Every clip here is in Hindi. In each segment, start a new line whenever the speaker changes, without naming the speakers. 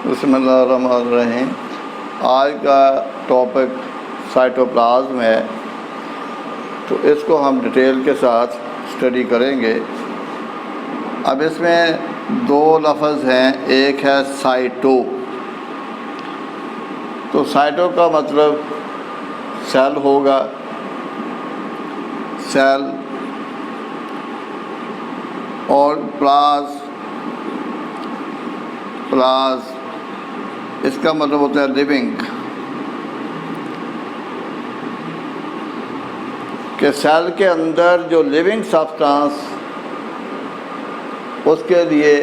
बिस्मिल्लाहिर्रहमानिर्रहीम। आज का टॉपिक साइटोप्लाज्म है, तो इसको हम डिटेल के साथ स्टडी करेंगे। अब इसमें दो लफ्ज़ हैं, एक है साइटो। तो साइटो का मतलब सेल होगा, सेल, और प्लाज इसका मतलब होता है लिविंग, कि सेल के अंदर जो लिविंग सब्सटेंस, उसके लिए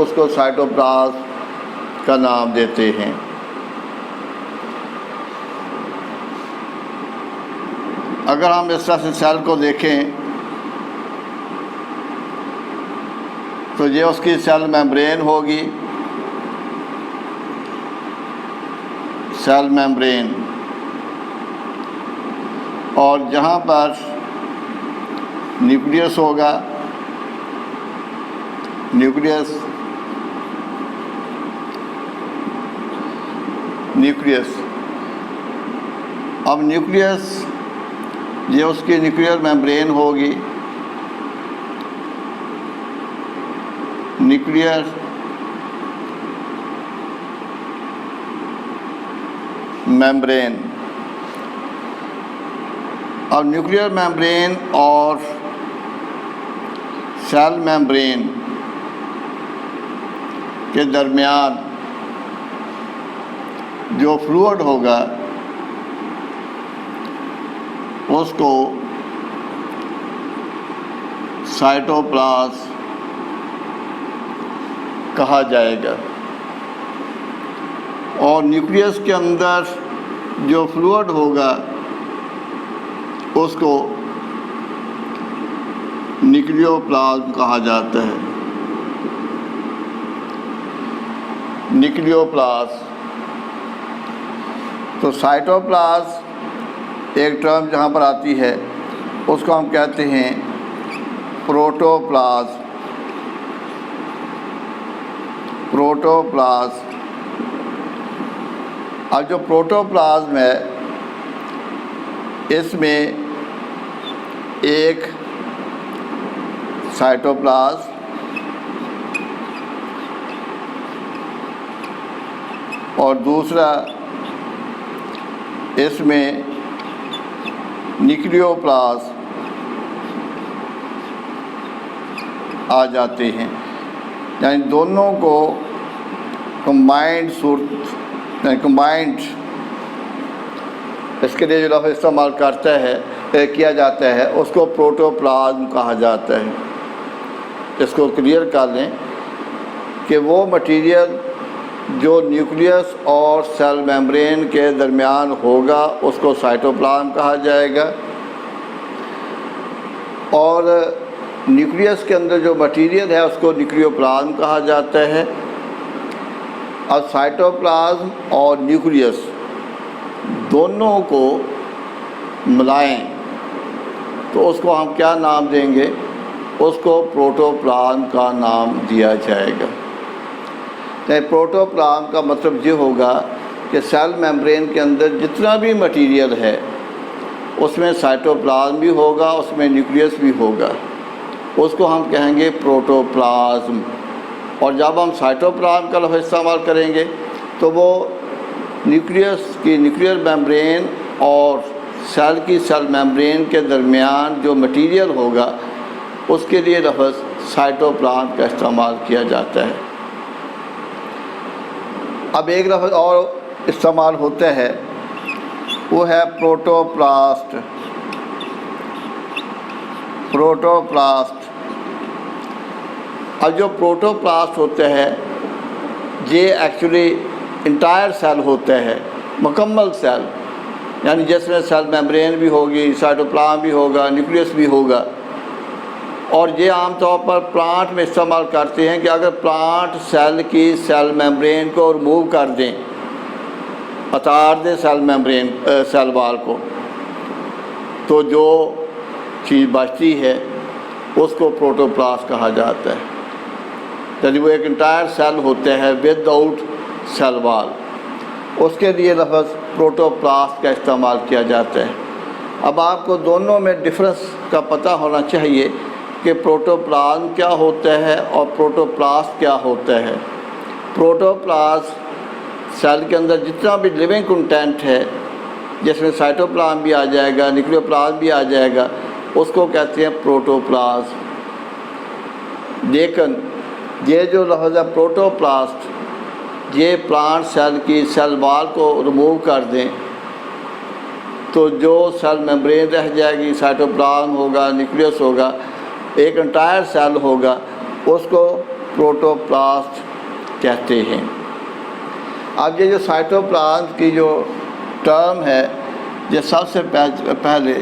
उसको साइटोप्लाज्म का नाम देते हैं। अगर हम इस तरह से सेल को देखें तो ये उसकी सेल मेम्ब्रेन होगी, सेल मेम्ब्रेन, और जहाँ पर न्यूक्लियस होगा, न्यूक्लियस अब न्यूक्लियस ये उसकी न्यूक्लियर मेम्ब्रेन होगी, न्यूक्लियर मेम्ब्रेन। अब न्यूक्लियर मेम्ब्रेन और सेल मेम्ब्रेन के दरमियान जो फ्लूइड होगा उसको साइटोप्लाज्म कहा जाएगा। और न्यूक्लियस के अंदर जो फ्लूइड होगा उसको न्यूक्लियोप्लाज्म कहा जाता है। न्यूक्लियोप्लाज्म। तो साइटोप्लाज्म एक टर्म जहाँ पर आती है उसको हम कहते हैं प्रोटोप्लाज्म। अब जो प्रोटोप्लाज्म है, इसमें एक साइटोप्लाज्म और दूसरा इसमें न्यूक्लियोप्लाज्म आ जाते हैं, यानी दोनों को कंबाइंड इसके लिए जो लफ्ज़ इस्तेमाल किया जाता है उसको प्रोटोप्लाज्म कहा जाता है। इसको क्लियर कर लें कि वो मटेरियल जो न्यूक्लियस और सेल मेम्ब्रेन के दरमियान होगा उसको साइटोप्लाज्म कहा जाएगा, और न्यूक्लियस के अंदर जो मटेरियल है उसको न्यूक्लियोप्लाज्म कहा जाता है। अब साइटोप्लाज्म और न्यूक्लियस दोनों को मिलाएं तो उसको हम क्या नाम देंगे? उसको प्रोटोप्लाज्म का नाम दिया जाएगा। तो प्रोटोप्लाज्म का मतलब ये होगा कि सेल मेम्ब्रेन के अंदर जितना भी मटेरियल है उसमें साइटोप्लाज्म भी होगा, उसमें न्यूक्लियस भी होगा, उसको हम कहेंगे प्रोटोप्लाज्म। और जब हम साइटोप्लाज्म का लफ्ज़ इस्तेमाल करेंगे तो वो न्यूक्लियस की न्यूक्लियर मेम्ब्रेन और सेल की सेल मेम्ब्रेन के दरमियान जो मटेरियल होगा उसके लिए लफ्ज़ साइटोप्लाज्म का इस्तेमाल किया जाता है। अब एक लफ्ज़ और इस्तेमाल होता है, वो है प्रोटोप्लास्ट। अब जो प्रोटोप्लास्ट होते हैं ये एक्चुअली इंटायर सेल होता है, मुकम्मल सेल, यानी जिसमें सेल मेम्ब्रेन भी होगी, साइटोप्लाज्म भी होगा, न्यूक्लियस भी होगा। और ये आमतौर पर प्लांट में इस्तेमाल करते हैं कि अगर प्लांट सेल की सेल मेम्ब्रेन को रिमूव कर दें, उतार दें सेल वाल को, तो जो चीज़ बचती है उसको प्रोटोप्लास्ट कहा जाता है। यानी वो एक इंटायर सेल होते हैं विदाउट सेल वॉल, उसके लिए लफ्ज़ प्रोटोप्लास्ट का इस्तेमाल किया जाता है। अब आपको दोनों में डिफरेंस का पता होना चाहिए कि प्रोटोप्लाज्म क्या होता है और प्रोटोप्लास्ट क्या होता है। प्रोटोप्लास्ट सेल के अंदर जितना भी लिविंग कंटेंट है, जिसमें साइटोप्लाज्म भी आ जाएगा, न्यूक्लियोप्लाज्म भी आ जाएगा, उसको कहते हैं प्रोटोप्लास्ट। लेकिन ये जो लफ्ज़ है प्रोटोप्लास्ट, ये प्लांट सेल की सेल वॉल को रिमूव कर दें तो जो सेल मेम्ब्रेन रह जाएगी, साइटोप्लाज्म होगा, न्यूक्लियस होगा, एक एंटायर सेल होगा, उसको प्रोटोप्लास्ट कहते हैं। अब ये जो साइटोप्लाज्म की जो टर्म है, ये सबसे पहले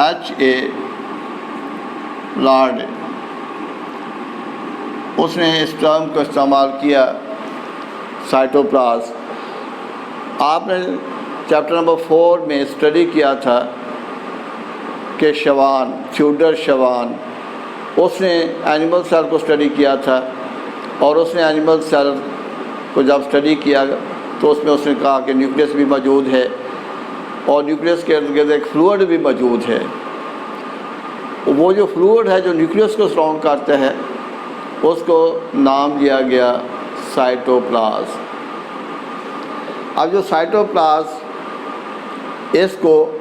H.A. लॉर्ड उसने इस टर्म को इस्तेमाल किया साइटोप्लाज्म। आपने चैप्टर नंबर 4 में स्टडी किया था कि शवान, फ्यूडर शवान, उसने एनिमल सेल को स्टडी किया था और उसने एनिमल सेल को जब स्टडी किया तो उसमें उसने कहा कि न्यूक्लियस भी मौजूद है और न्यूक्लियस के इर्द गिर्द एक फ्लूइड भी मौजूद है। वो जो फ्लूइड है जो न्यूक्लियस को सराउंड करता है, उसको नाम दिया गया साइटोप्लाज्म। अब जो साइटोप्लाज्म, इसको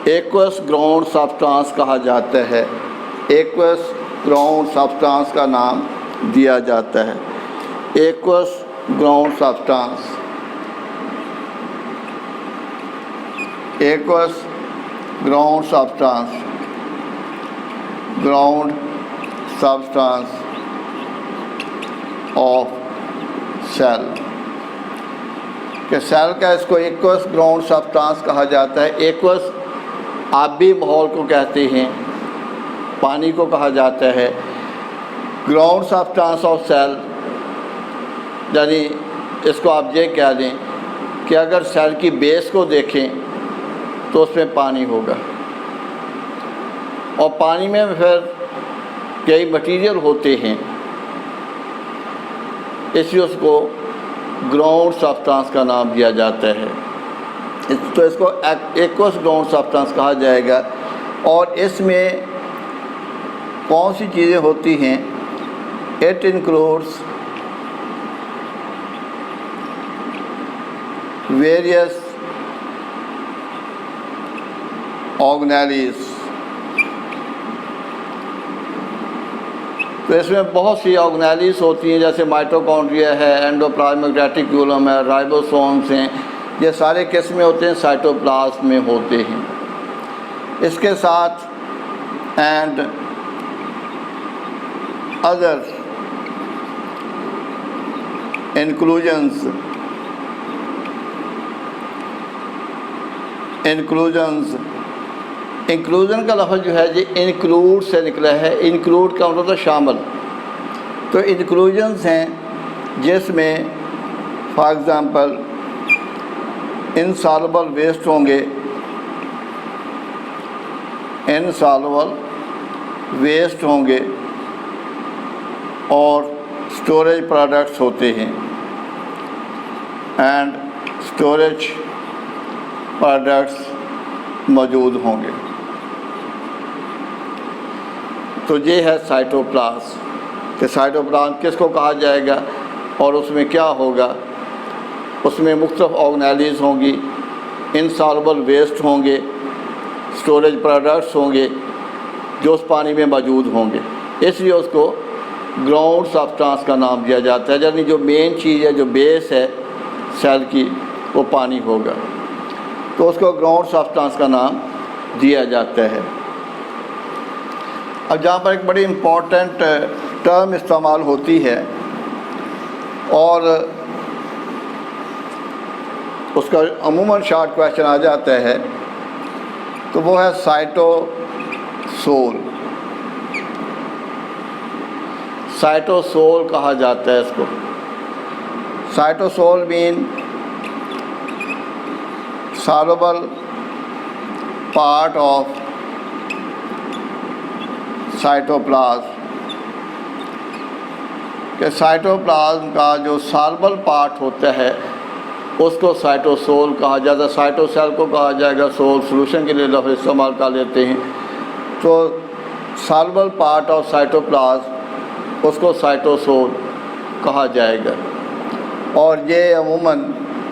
एक्वस ग्राउंड सब्सटेंस कहा जाता है। एक्वस ग्राउंड सब्सटेंस का नाम दिया जाता है, aqueous ground substance. Aqueous ground substance, ground substance of cell के सेल का इसको एक्वस ग्राउंड सब्सटेंस कहा जाता है। एक्वस आबी माहौल को कहते हैं, पानी को कहा जाता है। ग्राउंड सब्सटेंस ऑफ सेल यानी इसको आप ये कह दें कि अगर सेल की बेस को देखें तो उसमें पानी होगा और पानी में फिर कई मटेरियल होते हैं, इसलिए उसको ग्राउंड सब्सटेंस का नाम दिया जाता है। तो इसको एक्वस ग्राउंड सब्सटेंस कहा जाएगा। और इसमें कौन सी चीज़ें होती हैं? It includes various organelles. तो इसमें बहुत सी ऑर्गेनेलिस होती हैं, जैसे माइटोकॉन्ड्रिया है, एंडोप्लाज्मिक रेटिक्यूलम है, राइबोसोम्स हैं। ये सारे किस्में होते हैं साइटोप्लाज्म में होते हैं। इसके साथ एंड अदर इंक्लूजन्स इंक्लूजन का लफ्ज़ जो है ये इंक्लूड से निकला है। इंक्लूड का मतलब शामिल। तो इंक्लूजन्स हैं जिसमें फॉर एग्ज़ाम्पल इनसॉल्युबल वेस्ट होंगे, इनसॉल्युबल वेस्ट होंगे और स्टोरेज प्रोडक्ट्स होते हैं एंड स्टोरेज प्रोडक्ट्स मौजूद होंगे। तो ये है साइटोप्लाज्म कि साइटोप्लाज्म किसको कहा जाएगा और उसमें क्या होगा। उसमें मुख्तलिफ ऑर्गेनेलिस होंगी, इनसॉल्युबल वेस्ट होंगे, स्टोरेज प्रोडक्ट्स होंगे जो उस पानी में मौजूद होंगे, इसलिए उसको ग्राउंड सब्सटेंस का नाम दिया जाता है। यानी जो मेन चीज़ है, जो बेस है सेल की, वो पानी होगा, तो उसको ग्राउंड सब्सटेंस का नाम दिया जाता है। अब जहाँ पर एक बड़ी इम्पोर्टेंट टर्म इस्तेमाल होती है और उसका अमूमन शॉर्ट क्वेश्चन आ जाता है, तो वो है साइटोसोल। साइटोसोल कहा जाता है इसको। Cytosol mean soluble part of cytoplasm कि साइटोप्लाज्म का जो सॉल्युबल पार्ट होता है उसको साइटोसोल कहा जाता है। साइटोसेल को कहा जाएगा सोल, सोल्यूशन के लिए लफ्ज़ इस्तेमाल कर लेते हैं। तो सॉल्युबल पार्ट ऑफ साइटोप्लाज्म उसको साइटोसोल कहा जाएगा। और ये अमूमन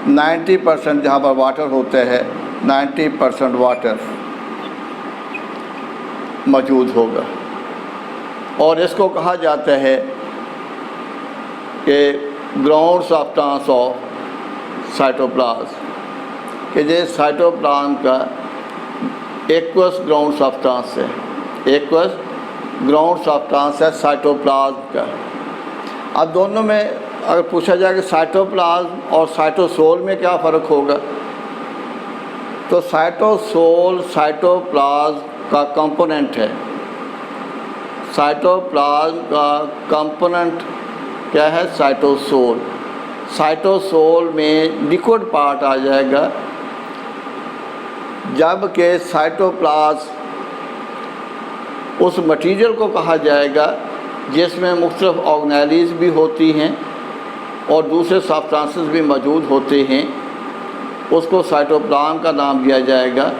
90% जहाँ पर वाटर होता है 90% वाटर मौजूद होगा। और इसको कहा जाता है कि ग्राउंड सब्सटेंस ऑफ साइटोप्लाज्म, कि ये साइटोप्लाज्म का एक्वस ग्राउंड सब्सटेंस है, एक्वस ग्राउंड सब्सटेंस है साइटोप्लाज्म का। अब दोनों में अगर पूछा जाए कि साइटोप्लाज्म और साइटोसोल में क्या फ़र्क होगा, तो साइटोसोल साइटोप्लाज्म का कंपोनेंट है। साइटोप्लाज्म का कंपोनेंट क्या है? साइटोसोल। साइटोसोल में लिक्विड पार्ट आ जाएगा, जबकि साइटोप्लाज्म उस मटेरियल को कहा जाएगा जिसमें मुख्तलिफ ऑर्गेनेलीज भी होती हैं और दूसरे सब्सटेंसेस भी मौजूद होते हैं, उसको साइटोप्लाज्म का नाम दिया जाएगा।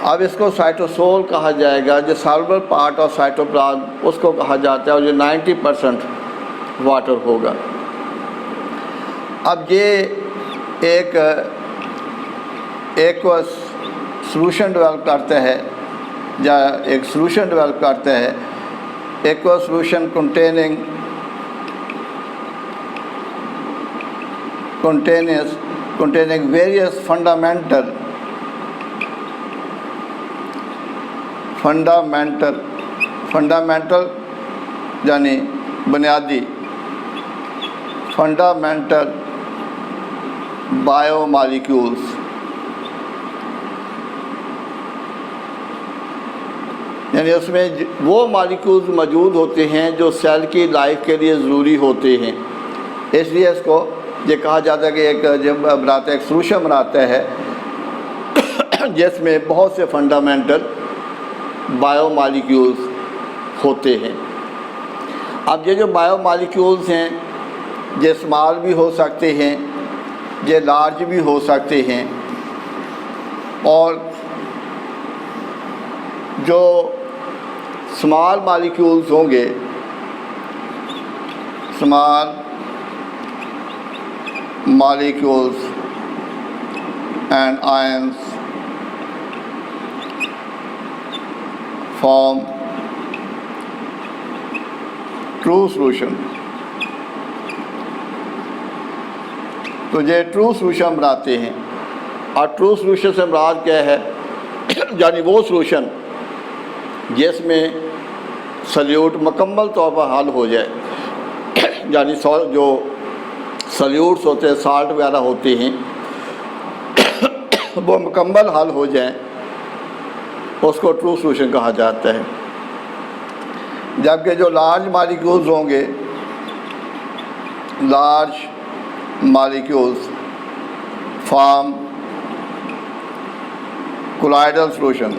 अब इसको साइटोसोल कहा जाएगा, जो सॉल्युबल पार्ट ऑफ साइटोप्लाज्म उसको कहा जाता है, और जो 90% वाटर होगा। अब ये एक सॉल्यूशन डेवलप करते हैं, या एक सॉल्यूशन डेवलप करते हैं, aqueous solution containing various fundamental यानी बुनियादी फंडामेंटल बायोमॉलिक्यूल्स, यानी उसमें वो मॉलिक्यूल्स मौजूद होते हैं जो सेल की लाइफ के लिए ज़रूरी होते हैं। इसलिए इसको ये कहा जाता है कि एक जब बनाते एक सॉल्यूशन बनाता है जिसमें बहुत से फंडामेंटल बायोमॉलिक्यूल्स होते हैं। अब ये जो बायोमॉलिक्यूल्स हैं ये स्मॉल भी हो सकते हैं, ये लार्ज भी हो सकते हैं, और जो स्मॉल मॉलिक्यूल्स होंगे, small molecules and ions form true solution। तो ये ट्रू सॉल्यूशन बनाते हैं। और ट्रू सॉल्यूशन से मुराद क्या है? यानी वो सॉल्यूशन जिसमें सल्यूट मुकम्मल तौर पर हल हो जाए, यानी जो सल्यूट्स होते हैं, साल्ट वगैरह होते हैं, वो मुकम्मल हल हो जाएं, उसको ट्रू सॉल्यूशन कहा जाता है। जबकि जो लार्ज मॉलिक्यूल्स होंगे, large molecules form colloidal solution,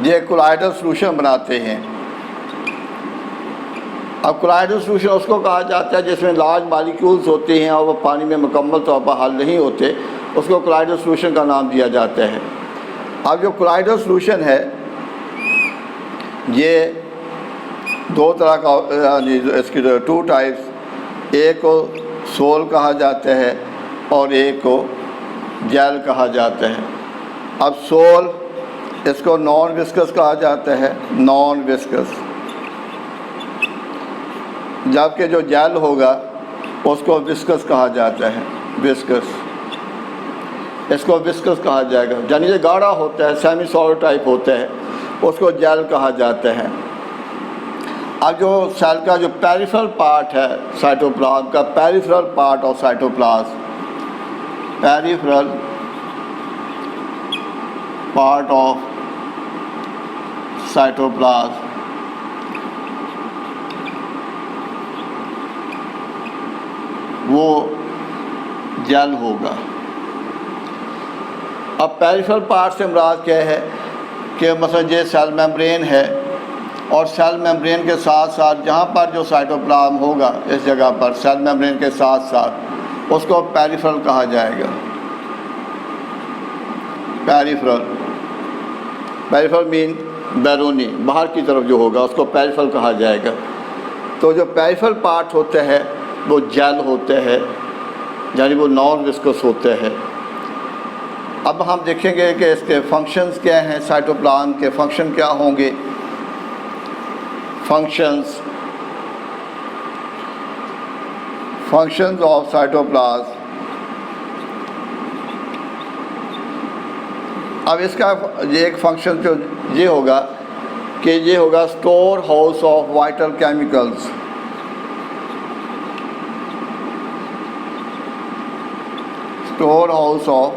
ये कोलाइडल सॉल्यूशन बनाते हैं। अब कोलाइडल सॉल्यूशन उसको कहा जाता है जिसमें लार्ज मॉलिक्यूल्स होते हैं और वो पानी में मुकम्मल तौर पर हल नहीं होते, उसको कोलाइडल सॉल्यूशन का नाम दिया जाता है। अब जो कोलाइडल सॉल्यूशन है ये दो तरह का, इसकी टू टाइप्स, एक को सोल कहा जाता है और एक को जेल कहा जाता है। अब सोल इसको नॉन विस्कस कहा जाता है, नॉन विस्कस, जबकि जो जेल होगा उसको विस्कस कहा जाता है, विस्कस, इसको विस्कस कहा जाएगा। यानी ये गाढ़ा होता है, सेमी सॉलिड टाइप होता है, उसको जेल कहा जाता है। अब जो सेल का जो पेरिफेरल पार्ट है साइटोप्लाज्म का, peripheral part of cytoplasm, peripheral part of cytoplasm, वो जेल होगा। अब पेरिफेरल पार्ट से मुराद क्या है कि मतलब ये सेल मेम्ब्रेन है, और सेल मेम्ब्रेन के साथ साथ जहाँ पर जो साइटोप्लाज्म होगा इस जगह पर सेल मेम्ब्रेन के साथ साथ उसको पेरिफेरल कहा जाएगा। पेरिफेरल मीन बैरूनी, बाहर की तरफ जो होगा उसको पेरिफेरल कहा जाएगा। तो जो पेरिफेरल पार्ट होते हैं वो जेल होते हैं, यानी वो नॉन विस्कस होते हैं। अब हम देखेंगे कि इसके फंक्शंस क्या हैं, साइटोप्लाज्म के फंक्शन क्या होंगे। Functions of cytoplasm. अब इसका ये एक फंक्शन जो ये होगा कि ये होगा store house of vital chemicals. Store house of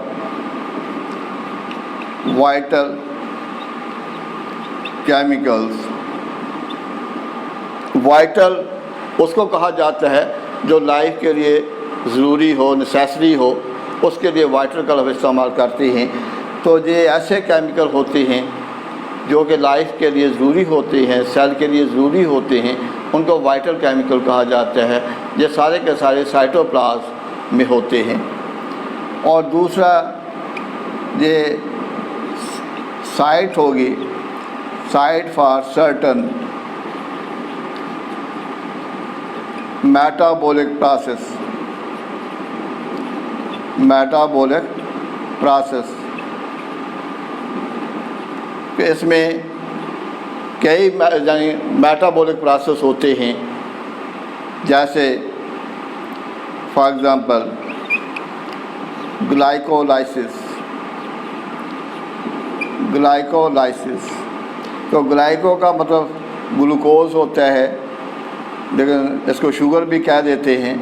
vital chemicals. Vital उसको कहा जाता है जो लाइफ के लिए ज़रूरी हो, नेसेसरी हो, उसके लिए वाइटल का लफ्ज़ इस्तेमाल करते हैं। तो ये ऐसे केमिकल होते हैं जो कि लाइफ के लिए ज़रूरी होते हैं, सेल के लिए ज़रूरी होते हैं, उनको वाइटल केमिकल कहा जाता है। ये सारे के सारे साइटोप्लाज्म में होते हैं। और दूसरा ये साइट होगी, site for certain metabolic process. इसमें कई यानी मेटाबॉलिक प्रोसेस होते हैं, जैसे फॉर एग्ज़ाम्पल ग्लाइकोलाइसिस। तो ग्लाइको का मतलब ग्लूकोज होता है, लेकिन इसको शुगर भी कह देते हैं।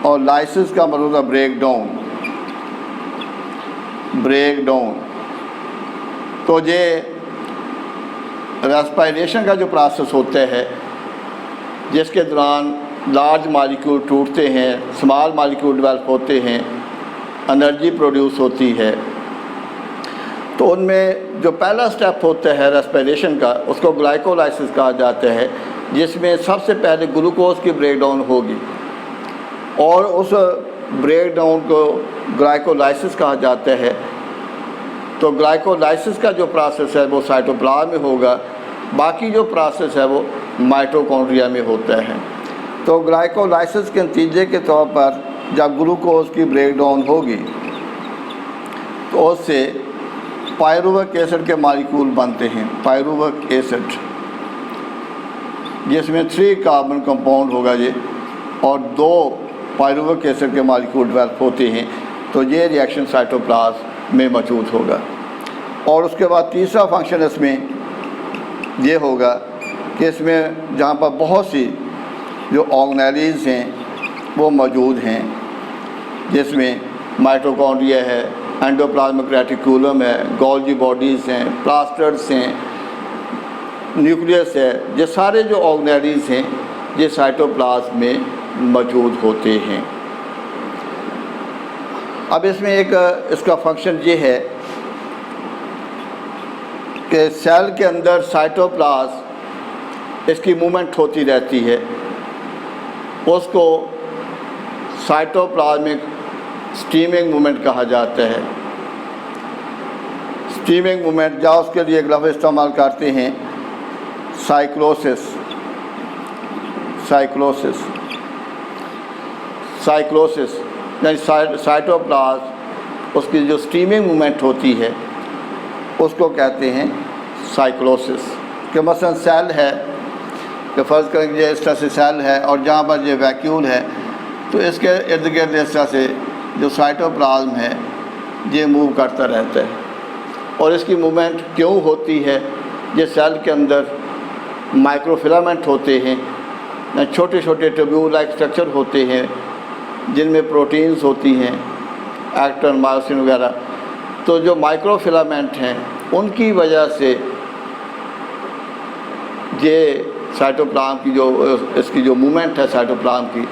और लाइसिस का मतलब होता ब्रेक डाउन। तो ये रेस्पिरेशन का जो प्रोसेस होता है, जिसके दौरान लार्ज मॉलिक्यूल टूटते हैं, स्मॉल मॉलिक्यूल डेवलप होते हैं, एनर्जी प्रोड्यूस होती है। तो उनमें जो पहला स्टेप होता है रेस्पिरेशन का, उसको ग्लाइकोलाइसिस कहा जाता है, जिसमें सबसे पहले ग्लूकोज की ब्रेकडाउन होगी और उस ब्रेकडाउन को ग्लाइकोलाइसिस कहा जाता है। तो ग्लाइकोलाइसिस का जो प्रोसेस है वो साइटोप्लाज्म में होगा, बाकी जो प्रोसेस है वो माइटोकॉन्ड्रिया में होता है। तो ग्लाइकोलाइसिस के नतीजे के तौर पर जब ग्लूकोज की ब्रेकडाउन होगी तो उससे पायरुविक एसिड के मॉलिक्यूल बनते हैं। पायरुविक एसिड, जिसमें 3 कार्बन कंपाउंड होगा ये, और 2 पायरुविक एसिड के मॉलिक्यूल डेवलप होते हैं। तो ये रिएक्शन साइटोप्लाज्म में मौजूद होगा। और उसके बाद तीसरा फंक्शन इसमें ये होगा कि इसमें जहाँ पर बहुत सी जो ऑर्गेनेल्स हैं वो मौजूद हैं, जिसमें माइटोकॉन्ड्रिया है, एंडोप्लाज्मिक रेटिकुलम है, गोल्गी बॉडीज़ हैं, प्लास्टर्स हैं, न्यूक्लियस है। ये सारे जो ऑर्गेनेल्स हैं ये साइटोप्लाज्म में मौजूद होते हैं। अब इसमें एक इसका फंक्शन ये है कि सेल के अंदर साइटोप्लाज्म इसकी मूवमेंट होती रहती है, उसको साइटोप्लाज्मिक स्टीमिंग मूवमेंट कहा जाता है। स्टीमिंग मूवमेंट, या उसके लिए एक लफ्ज़ इस्तेमाल करते हैं साइक्लोसिस। यानी साइटोप्लाज्म उसकी जो स्टीमिंग मूवमेंट होती है उसको कहते हैं साइक्लोसिस। कि मसलन सेल है, कि फ़र्ज़ करेंगे इस तरह से सेल है और जहाँ पर ये वैक्यूल है, तो इसके इर्द गिर्द इस तरह से जो साइटोप्लाज्म है ये मूव करता रहता है। और इसकी मूवमेंट क्यों होती है? ये सेल के अंदर माइक्रोफिलामेंट होते हैं, छोटे छोटे ट्यूब्यूल लाइक स्ट्रक्चर होते हैं, जिनमें प्रोटीन्स होती हैं, एक्टिन, मायोसिन वगैरह। तो जो माइक्रोफिलामेंट हैं उनकी वजह से ये साइटोप्लाज्म की जो इसकी जो मूवमेंट है साइटोप्लाज्म की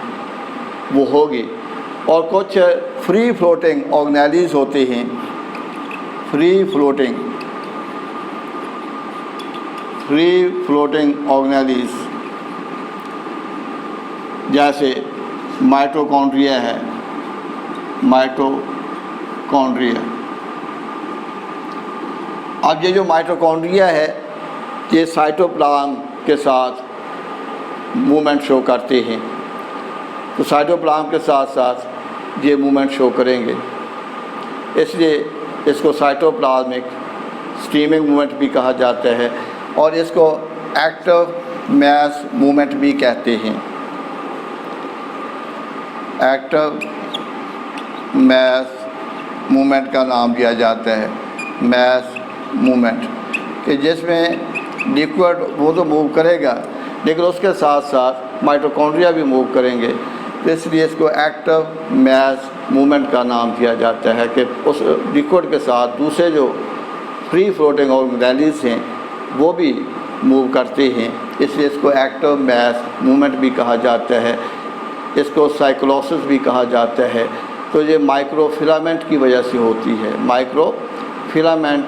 वो होगी। और कुछ फ्री फ्लोटिंग ऑर्गेनेल्स होते हैं, फ्री फ्री फ्लोटिंग ऑर्गेनेलिस जैसे माइटोकॉन्ड्रिया है, माइटोकॉन्ड्रिया। अब ये जो माइटोकॉन्ड्रिया है ये साइटोप्लाज्म के साथ मूवमेंट शो करते हैं, तो साइटोप्लाज्म के साथ साथ ये मूवमेंट शो करेंगे, इसलिए इसको साइटोप्लाज्मिक स्ट्रीमिंग मूवमेंट भी कहा जाता है और इसको एक्टिव मैस मूवमेंट भी कहते हैं। एक्टिव मैस मूवमेंट का नाम दिया जाता है मैस मूवमेंट, कि जिसमें लिक्विड वो तो मूव करेगा लेकिन उसके साथ साथ माइटोकॉन्ड्रिया भी मूव करेंगे, तो इसलिए इसको एक्टिव मैस मूवमेंट का नाम दिया जाता है कि उस लिक्विड के साथ दूसरे जो फ्री फ्लोटिंग ऑर्गेनेलिस हैं वो भी मूव करते हैं, इसलिए इसको एक्टिव मैस मूवमेंट भी कहा जाता है। इसको साइक्लोसिस भी कहा जाता है। तो ये माइक्रोफिलामेंट की वजह से होती है, माइक्रोफिलामेंट,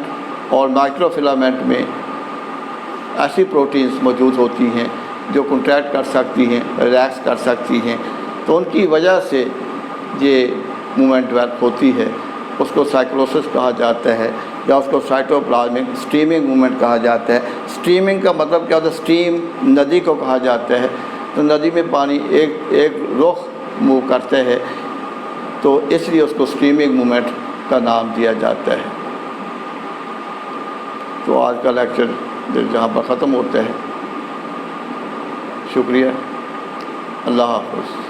और माइक्रोफिलामेंट में ऐसी प्रोटीन्स मौजूद होती हैं जो कंट्रैक्ट कर सकती हैं, रिलैक्स कर सकती हैं, तो उनकी वजह से ये मूवमेंट डेवलप होती है। उसको साइक्लोसिस कहा जाता है या उसको साइटोप्लाज्मिक स्ट्रीमिंग मूवमेंट कहा जाता है। स्ट्रीमिंग का मतलब क्या होता है? स्ट्रीम नदी को कहा जाता है, तो नदी में पानी एक रुख मूव करते हैं, तो इसलिए उसको स्ट्रीमिंग मूवमेंट का नाम दिया जाता है। तो आज का लेक्चर जहाँ पर ख़त्म होता है। शुक्रिया, अल्लाह हाफ़िज़।